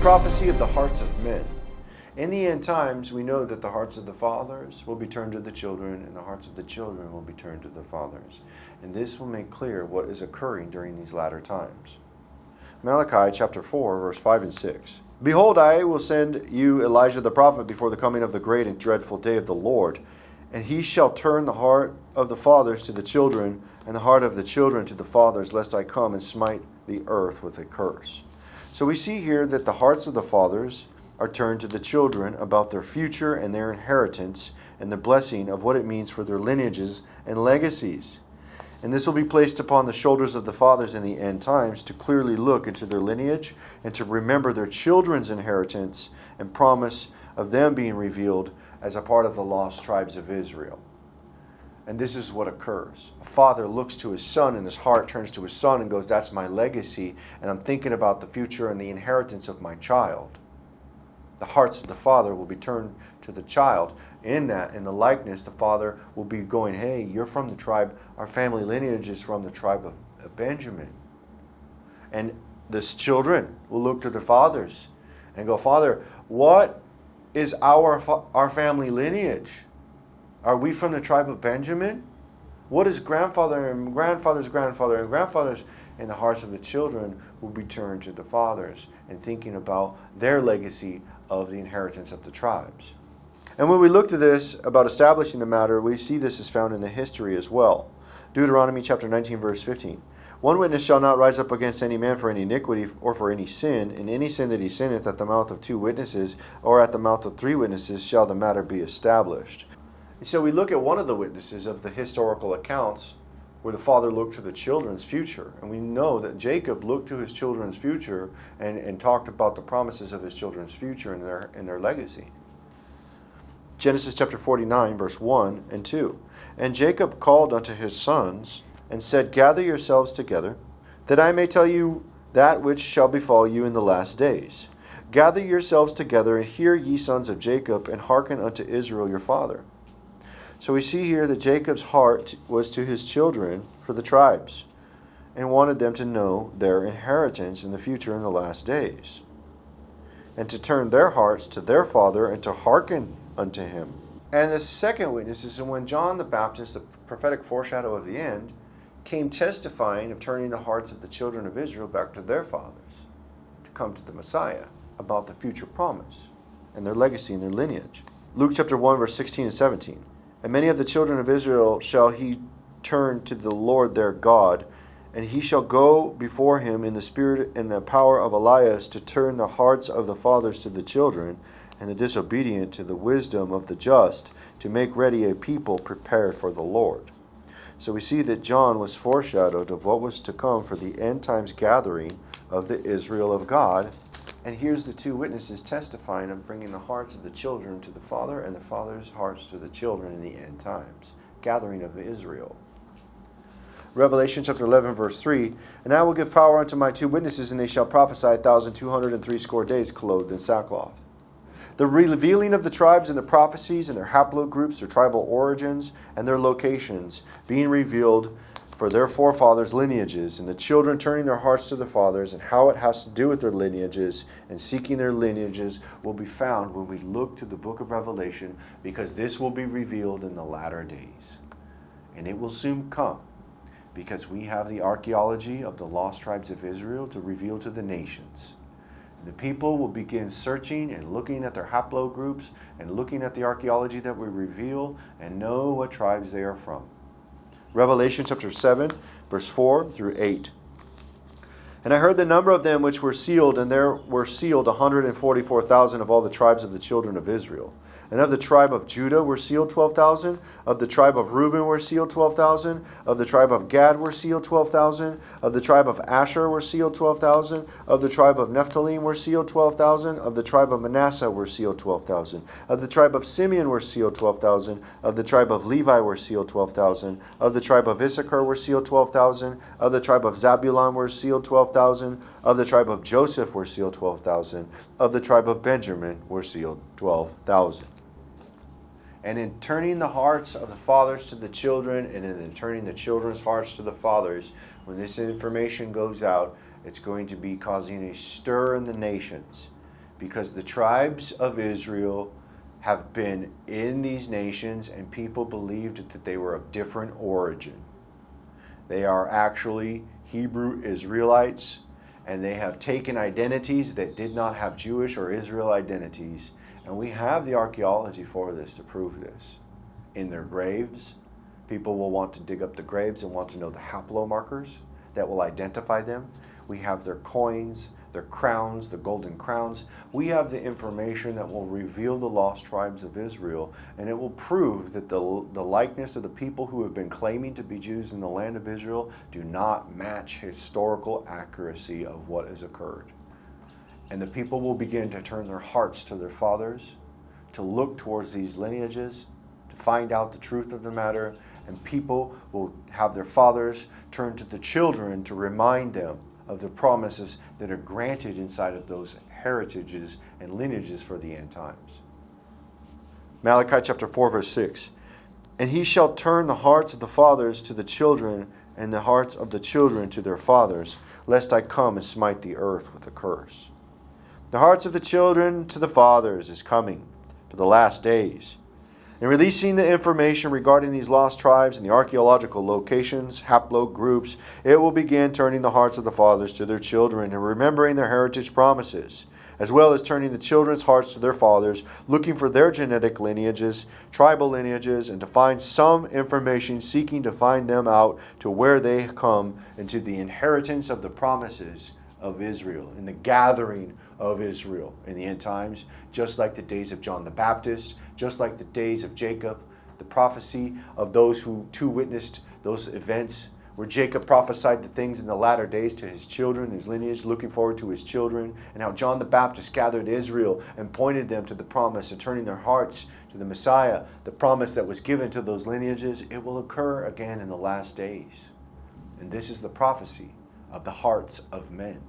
prophecy of the hearts of men. In the end times, we know that the hearts of the fathers will be turned to the children, and the hearts of the children will be turned to the fathers. And this will make clear what is occurring during these latter times. Malachi chapter 4, verse 5 and 6. Behold, I will send you Elijah the prophet before the coming of the great and dreadful day of the Lord. And he shall turn the heart of the fathers to the children, and the heart of the children to the fathers, lest I come and smite the earth with a curse. So we see here that the hearts of the fathers are turned to the children about their future and their inheritance and the blessing of what it means for their lineages and legacies. And this will be placed upon the shoulders of the fathers in the end times to clearly look into their lineage and to remember their children's inheritance and promise of them being revealed as a part of the lost tribes of Israel. And this is what occurs. A father looks to his son and his heart turns to his son and goes, that's my legacy, and I'm thinking about the future and the inheritance of my child. The hearts of the father will be turned to the child. In the likeness, the father will be going, hey, you're from the tribe, our family lineage is from the tribe of Benjamin. And the children will look to their fathers and go, Father, what is our family lineage? Are we from the tribe of Benjamin? What is grandfather and grandfather's grandfather and grandfather's? And the hearts of the children will be turned to the fathers and thinking about their legacy of the inheritance of the tribes. And when we look to this about establishing the matter, we see this is found in the history as well. Deuteronomy chapter 19, verse 15. One witness shall not rise up against any man for any iniquity or for any sin. In any sin that he sinneth at the mouth of 2 witnesses or at the mouth of 3 witnesses shall the matter be established. And so we look at one of the witnesses of the historical accounts where the father looked to the children's future. And we know that Jacob looked to his children's future and talked about the promises of his children's future and their legacy. Genesis chapter 49, verse 1 and 2. And Jacob called unto his sons and said, Gather yourselves together, that I may tell you that which shall befall you in the last days. Gather yourselves together, and hear, ye sons of Jacob, and hearken unto Israel your father. So we see here that Jacob's heart was to his children for the tribes and wanted them to know their inheritance in the future in the last days, and to turn their hearts to their father and to hearken unto him. And the second witness is when John the Baptist, the prophetic foreshadow of the end, came testifying of turning the hearts of the children of Israel back to their fathers to come to the Messiah about the future promise and their legacy and their lineage. Luke chapter 1, verse 16 and 17. And many of the children of Israel shall he turn to the Lord their God, and he shall go before him in the spirit and the power of Elias to turn the hearts of the fathers to the children, and the disobedient to the wisdom of the just, to make ready a people prepared for the Lord. So we see that John was foreshadowed of what was to come for the end times gathering of the Israel of God. And here's the 2 witnesses testifying of bringing the hearts of the children to the father and the father's hearts to the children in the end times. Gathering of Israel. Revelation chapter 11, verse 3. And I will give power unto my 2 witnesses, and they shall prophesy 1,260 days clothed in sackcloth. The revealing of the tribes and the prophecies and their haplogroups, their tribal origins, and their locations being revealed for their forefathers' lineages, and the children turning their hearts to the fathers, and how it has to do with their lineages and seeking their lineages will be found when we look to the book of Revelation, because this will be revealed in the latter days. And it will soon come, because we have the archaeology of the lost tribes of Israel to reveal to the nations. And the people will begin searching and looking at their haplogroups and looking at the archaeology that we reveal and know what tribes they are from. Revelation chapter 7, verse 4 through 8. And I heard the number of them which were sealed, and there were sealed 144,000 of all the tribes of the children of Israel. And of the tribe of Judah were sealed 12,000. Of the tribe of Reuben were sealed 12,000. Of the tribe of Gad were sealed 12,000. Of the tribe of Asher were sealed 12,000. Of the tribe of Naphtali were sealed 12,000. Of the tribe of Manasseh were sealed 12,000. Of the tribe of Simeon were sealed 12,000. Of the tribe of Levi were sealed 12,000. Of the tribe of Issachar were sealed 12,000. Of the tribe of Zabulon were sealed 12,000. Of the tribe of Joseph were sealed 12,000. Of the tribe of Benjamin were sealed 12,000. And in turning the hearts of the fathers to the children, and in turning the children's hearts to the fathers, when this information goes out, it's going to be causing a stir in the nations. because the tribes of Israel have been in these nations and people believed that they were of different origin. They are actually Hebrew Israelites, and they have taken identities that did not have Jewish or Israel identities. And we have the archaeology for this to prove this. In their graves, people will want to dig up the graves and want to know the haplomarkers that will identify them. We have their coins, their crowns, the golden crowns. We have the information that will reveal the lost tribes of Israel, and it will prove that the likeness of the people who have been claiming to be Jews in the land of Israel do not match historical accuracy of what has occurred. And the people will begin to turn their hearts to their fathers, to look towards these lineages, to find out the truth of the matter, and people will have their fathers turn to the children to remind them of the promises that are granted inside of those heritages and lineages for the end times. Malachi chapter 4, verse 6. And he shall turn the hearts of the fathers to the children, and the hearts of the children to their fathers, lest I come and smite the earth with a curse. The hearts of the children to the fathers is coming for the last days. In releasing the information regarding these lost tribes and the archaeological locations, haplogroups, it will begin turning the hearts of the fathers to their children and remembering their heritage promises, as well as turning the children's hearts to their fathers, looking for their genetic lineages, tribal lineages, and to find some information, seeking to find them out to where they come into the inheritance of the promises of Israel, in the gathering of Israel in the end times, just like the days of John the Baptist, just like the days of Jacob, the prophecy of those who too witnessed those events where Jacob prophesied the things in the latter days to his children, his lineage, looking forward to his children, and how John the Baptist gathered Israel and pointed them to the promise of turning their hearts to the Messiah, the promise that was given to those lineages. It will occur again in the last days. And this is the prophecy of the hearts of men.